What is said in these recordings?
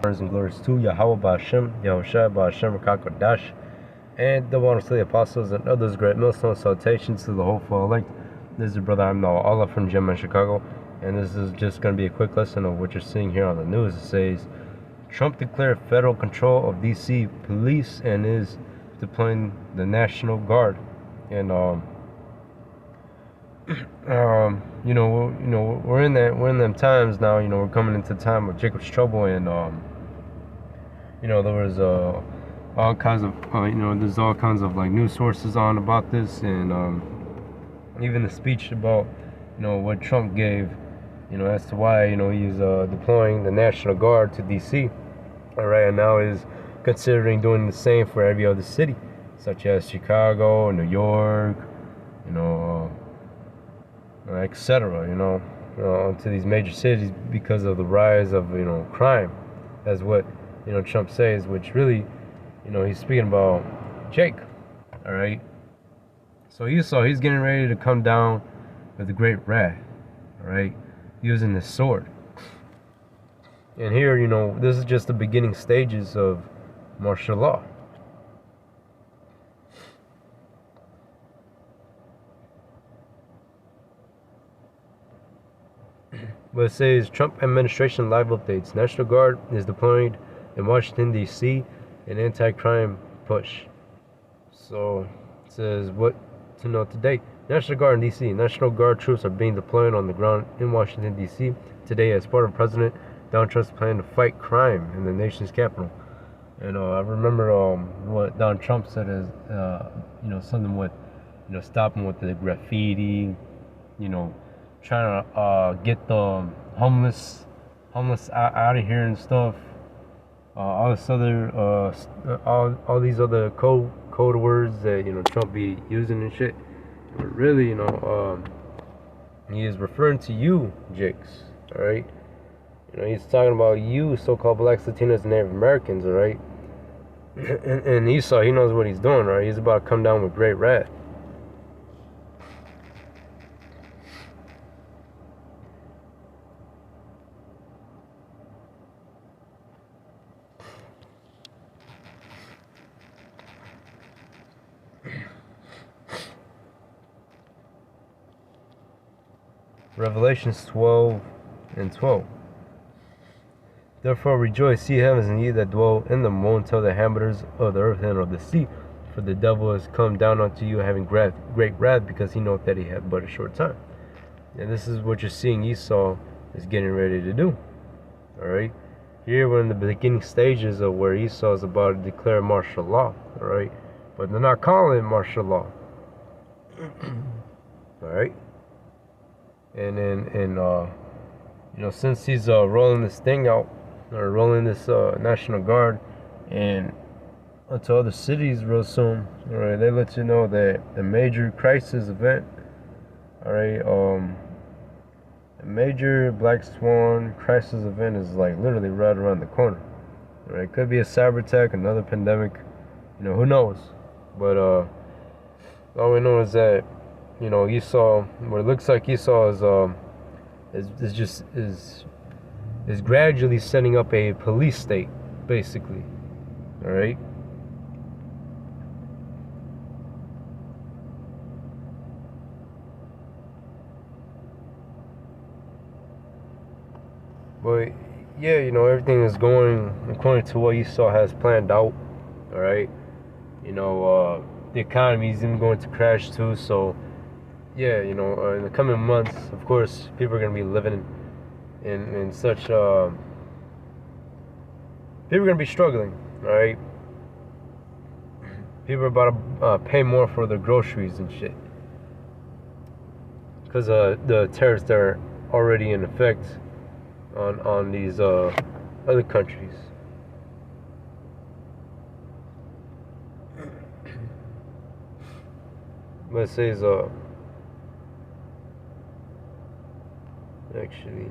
Honors and glories to Yahweh Ba'Shem, Yahushua Ba'Shem Rakakodash, and the one of the apostles and others great millstone salutations to the hopeful elect. This is your brother I'm Noah Allah from Gemma, Chicago, and this is just going to be a quick lesson of what you're seeing here on the news. It says Trump declared federal control of DC police and is deploying the National Guard. And we're in them times now. We're coming into time of Jacob's trouble, and there was all kinds of there's all kinds of like news sources on about this, and even the speech about what Trump gave, as to why he's deploying the National Guard to DC. All right, and now is considering doing the same for every other city, such as Chicago, New York, etc. To these major cities because of the rise of crime. That's what Trump says, which really he's speaking about Jake. All right, so you saw he's getting ready to come down with a great wrath. All right, using his sword. And here, this is just the beginning stages of martial law. But it says Trump administration live updates. National Guard is deployed in Washington, D.C. an anti-crime push. So it says what to know today. National Guard in D.C. National Guard troops are being deployed on the ground in Washington, D.C. today as part of President Donald Trump's plan to fight crime in the nation's capital. And I remember what Donald Trump said is, something with, stopping with the graffiti, trying to get the homeless out of here and stuff. All this other, all these other code words that Trump be using and shit. But really, he is referring to you, Jakes. All right. He's talking about you, so-called blacks, Latinos, and Native Americans. All right. And Esau, he knows what he's doing. Right. He's about to come down with great wrath. Revelations 12:12. Therefore rejoice, ye heavens, and ye that dwell in them. Woe unto the inhabitants of the earth and of the sea, for the devil is come down unto you, having great wrath, because he knoweth that he hath but a short time. And this is what you're seeing Esau is getting ready to do. Alright? Here we're in the beginning stages of where Esau is about to declare martial law. Alright? But they're not calling it martial law. Alright? And then, since he's rolling this thing out, or rolling this National Guard, and to other cities real soon, all right, they let you know that the major crisis event, all right, a major Black Swan crisis event is like literally right around the corner. All right, it could be a cyber attack, another pandemic, who knows? But all we know is that Esau, what it looks like Esau is gradually setting up a police state, basically. All right. But yeah, everything is going according to what Esau has planned out. All right. The economy is even going to crash too. So yeah, in the coming months, of course, people are going to be living in such, people are going to be struggling, all right? People are about to pay more for their groceries and shit. Because the tariffs that are already in effect on these other countries. But it says, actually,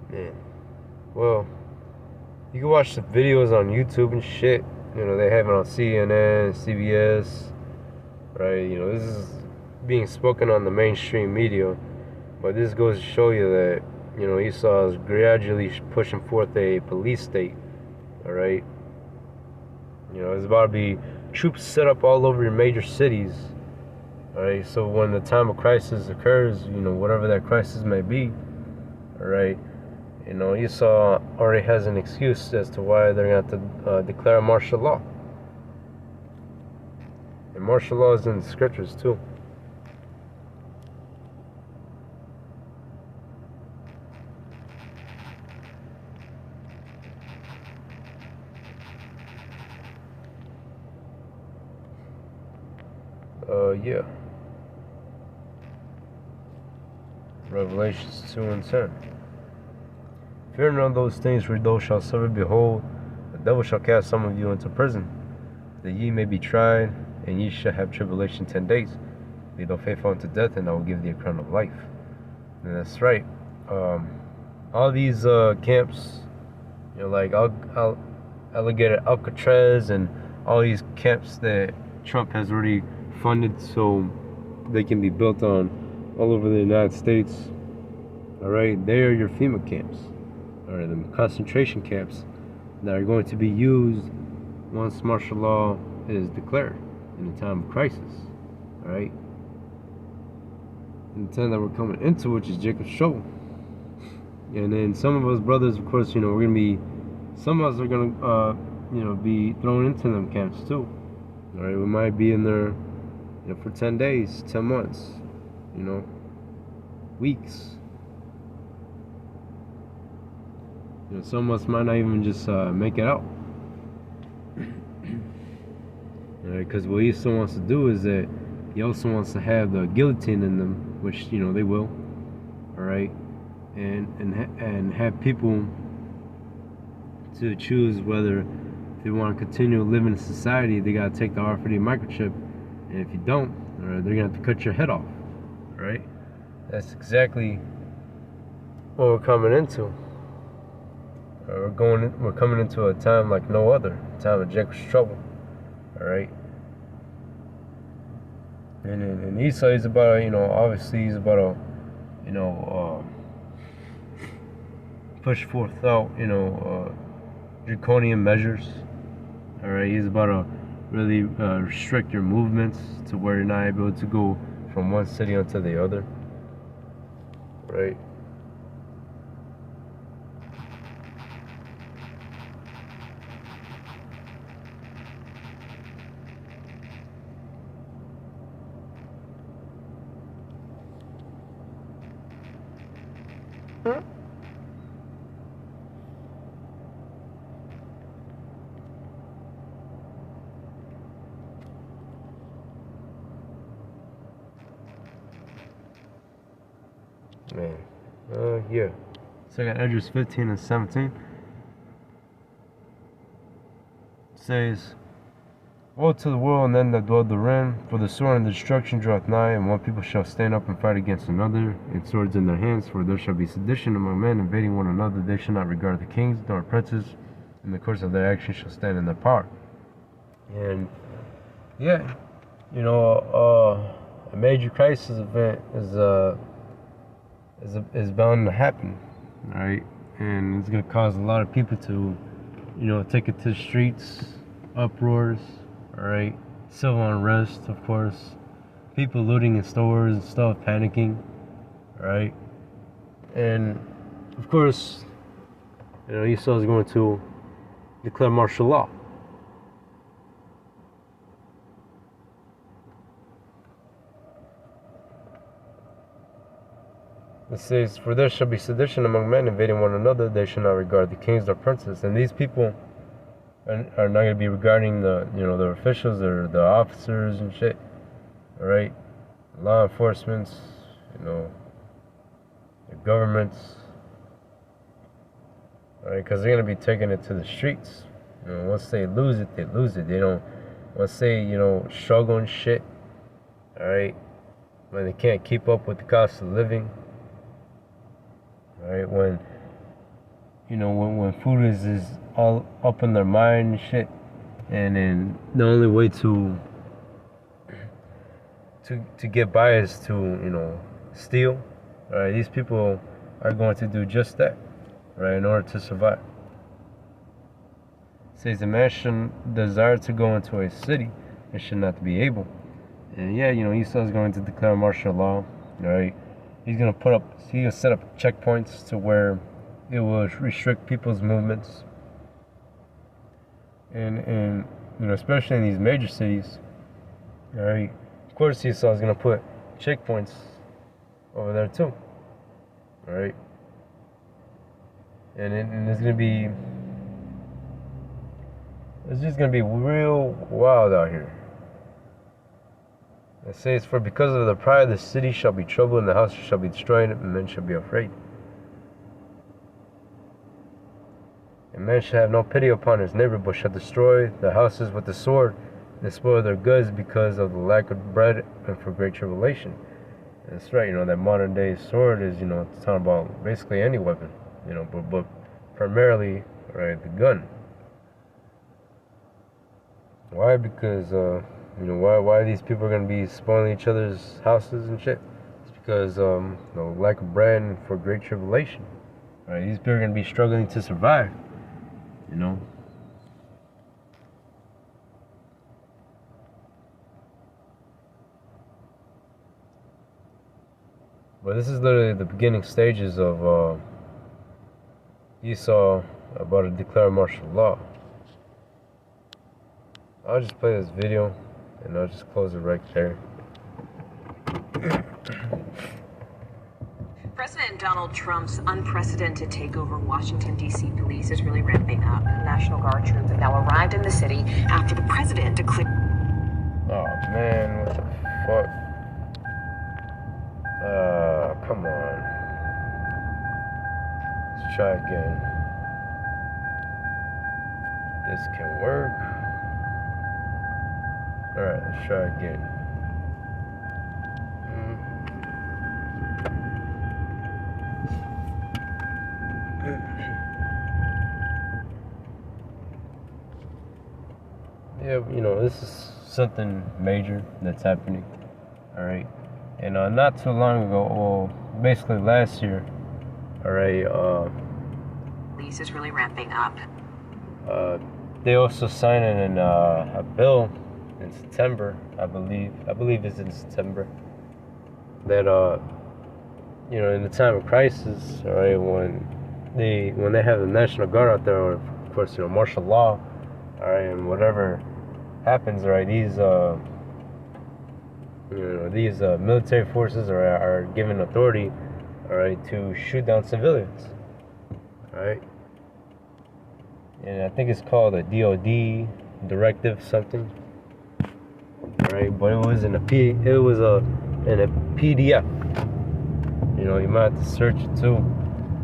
man, well, you can watch the videos on YouTube and shit. They have it on CNN, CBS, right? You know, this is being spoken on the mainstream media, but this goes to show you that, you know, Esau is gradually pushing forth a police state, all right? You know, there's about to be troops set up all over your major cities, all right? So when the time of crisis occurs, you know, whatever that crisis may be, all right, you know, Esau already has an excuse as to why they're going to have to declare martial law. And martial law is in the scriptures too. Yeah. Revelations 2 and 10. Fear none of those things which thou shalt suffer. Behold, the devil shall cast some of you into prison, that ye may be tried, and ye shall have tribulation 10 days. Be thou faithful unto death, and I will give thee a crown of life. And that's right. All these camps, you know, like Alligator Alcatraz, and all these camps that Trump has already funded so they can be built on all over the United States. All right, they are your FEMA camps, or the concentration camps that are going to be used once martial law is declared in a time of crisis. All right, in the time that we're coming into, which is Jacob's trouble. And then some of us brothers, of course, you know, we're gonna be, some of us are gonna, you know, be thrown into them camps too. All right, we might be in there, you know, for 10 days, 10 months, you know, weeks. You know, some of us might not even just make it out. Because what he also wants to do is that he also wants to have the guillotine in them, which, you know, they will. All right, and have people to choose whether if they want to continue living in society, they gotta take the RFID microchip, and if you don't, they're gonna have to cut your head off. All right, that's exactly what we're coming into. We're coming into a time like no other, a time of Jacob's trouble. All right. And Esau is about, you know, obviously he's about to, you know, push forth out, you know, draconian measures. All right, he's about to really restrict your movements to where you're not able to go from one city onto the other. Right. Huh? Man. Yeah. So I got Esdras 15 and 17. It says, woe to the world and them that dwell therein, for the sword and the destruction draweth nigh, and one people shall stand up and fight against another, and swords in their hands, for there shall be sedition among men, invading one another. They shall not regard the kings nor princes, in the course of their action shall stand in their power. And yeah, you know, a major crisis event is bound to happen, right? And it's gonna cause a lot of people to, you know, take it to the streets, uproars, all right, civil unrest, of course, people looting in stores and stuff, panicking, right? And of course, you know, Esau is going to declare martial law. It says, for there shall be sedition among men, invading one another. They shall not regard the kings or princes. And these people are not going to be regarding the, you know, their officials or the officers and shit. All right, law enforcements, you know, the governments. All right, because they're going to be taking it to the streets. You know, once they lose it, they lose it. They don't. Once they, you know, struggle and shit. All right, when they can't keep up with the cost of living. Right, when, you know, when food is all up in their mind and shit, and then the only way to to get by is to, steal. All right, these people are going to do just that, right, in order to survive. It says the man should desire to go into a city and should not be able. And yeah, Esau is going to declare martial law, right? He's gonna set up checkpoints to where it will restrict people's movements, and especially in these major cities, all right. Of course, Esau is gonna put checkpoints over there too, all right. And it's just gonna be real wild out here. It says, for because of the pride, the city shall be troubled, and the house shall be destroyed, and men shall be afraid. And man shall have no pity upon his neighbor, but shall destroy the houses with the sword, and spoil their goods because of the lack of bread and for great tribulation. And that's right, that modern day sword is, it's talking about basically any weapon, but primarily, right, the gun. Why? Because, why these people are going to be spoiling each other's houses and shit? It's because, lack of bread and for great tribulation. Right? These people are going to be struggling to survive, But this is literally the beginning stages of Esau about to declare martial law. I'll just play this video and I'll just close it right there. President Donald Trump's unprecedented takeover of Washington, D.C. police is really ramping up. National Guard troops have now arrived in the city after the president declared... Oh man, what the fuck? Come on. Let's try again. This can work. Alright, let's try again. Yeah, this is something major that's happening. Alright. And not too long ago, well, basically last year, alright, police is really ramping up. They also signed a bill in September, I believe it's in September, that in the time of crisis, all right, when they have the National Guard out there, or of course, martial law, all right, and whatever happens, all right, these military forces are given authority, all right, to shoot down civilians, all right. And I think it's called a DOD directive something. Alright, but it was in a PDF. You might have to search it too.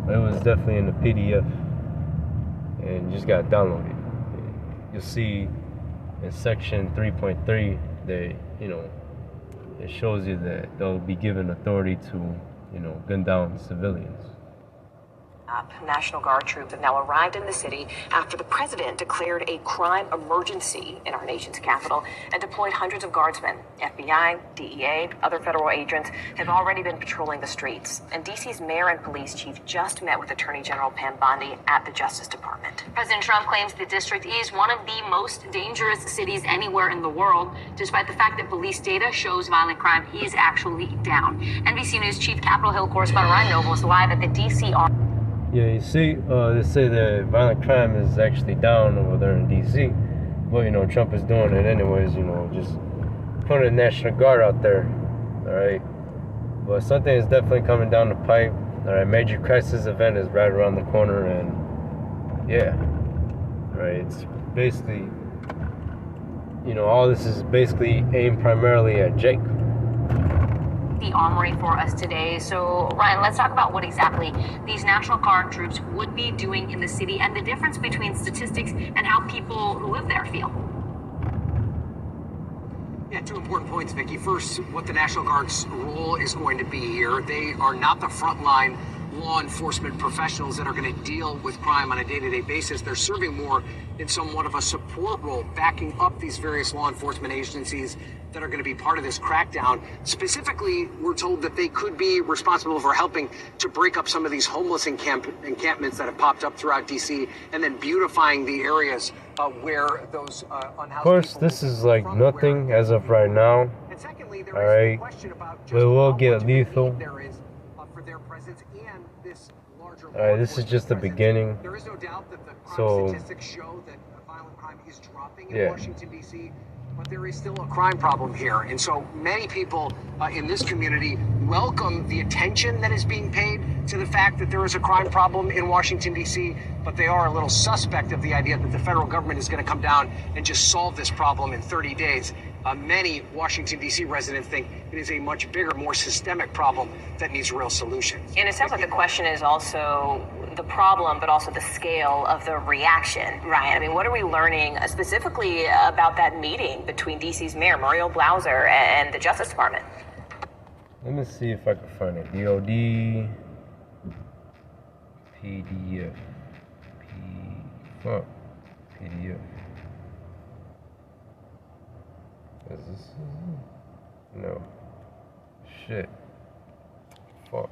But it was definitely in a PDF. And you just gotta download it. You'll see in section 3.3 that, it shows you that they'll be given authority to, gun down civilians. National Guard troops have now arrived in the city after the president declared a crime emergency in our nation's capital and deployed hundreds of guardsmen. FBI, DEA, other federal agents have already been patrolling the streets. And D.C.'s mayor and police chief just met with Attorney General Pam Bondi at the Justice Department. President Trump claims the district is one of the most dangerous cities anywhere in the world, despite the fact that police data shows violent crime is actually down. NBC News Chief Capitol Hill correspondent Ryan Noble is live at the D.C. Yeah, you see, they say that violent crime is actually down over there in D.C. But, Trump is doing it anyways, just putting a National Guard out there, all right? But something is definitely coming down the pipe, all right? Major crisis event is right around the corner, and, yeah, right? It's basically, all this is basically aimed primarily at Jake. The armory for us today. So, Ryan, let's talk about what exactly these National Guard troops would be doing in the city and the difference between statistics and how people who live there feel. Yeah, 2 important points, Vicki. First, what the National Guard's role is going to be here. They are not the frontline law enforcement professionals that are going to deal with crime on a day-to-day basis. They're serving more in somewhat of a support role, backing up these various law enforcement agencies that are going to be part of this crackdown. Specifically, we're told that they could be responsible for helping to break up some of these homeless encampments that have popped up throughout D.C. and then beautifying the areas where those unhoused. Of course, this is like nothing as of right now. And secondly, All right, we will get lethal. There is for their presence and this larger. All right, this is just the beginning. There is no doubt that the crime So, statistics show that violent crime is dropping in yeah. Washington, D.C., but there is still a crime problem here. And so many people in this community welcome the attention that is being paid to the fact that there is a crime problem in Washington, D.C., but they are a little suspect of the idea that the federal government is going to come down and just solve this problem in 30 days. Many Washington, D.C. residents think it is a much bigger, more systemic problem that needs real solutions. And it sounds like the question is also the problem, but also the scale of the reaction, Ryan. I mean, what are we learning specifically about that meeting between D.C.'s Mayor Muriel Bowser and the Justice Department? Let me see if I can find it. DOD PDF. PDF. Is this? No. Shit. Fuck.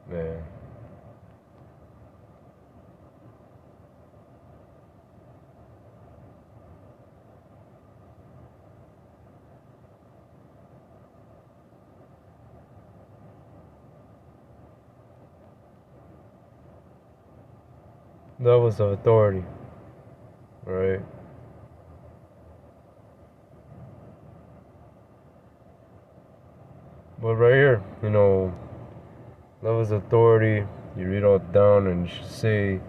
Man. Levels of authority. Right. But right here, you know, levels of authority, you read all down and say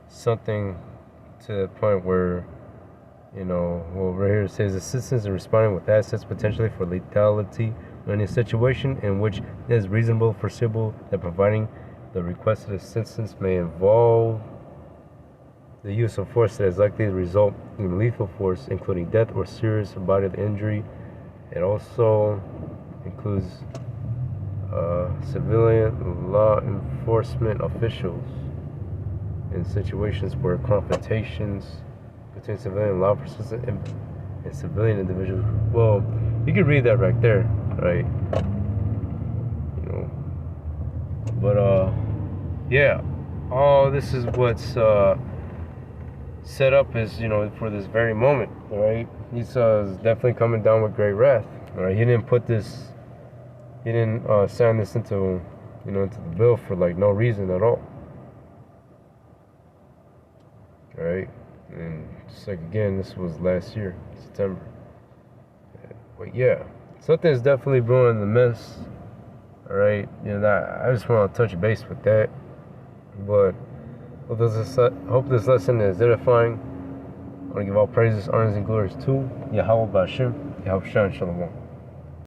something to the point where, you know, well, right here it says assistance in responding with assets potentially for lethality in a situation in which it is reasonable, foreseeable that providing the requested assistance may involve the use of force that is likely to result in lethal force, including death or serious bodily injury. It also includes civilian law enforcement officials in situations where confrontations between civilian law enforcement and civilian individuals. Well, you can read that right there, right? You know, but yeah, all this is what's set up is, you know, for this very moment, right? He's definitely coming down with great wrath. All right, he didn't sign this into, you know, into the bill for like no reason at all. All right, and just like again, this was last year, September. But yeah, something's definitely brewing the mess. All right, you know, I just want to touch base with that. But hope this lesson is edifying. I want to give all praises, honors, and glories to Yahweh Bashim, Yahweh Shan Shalom.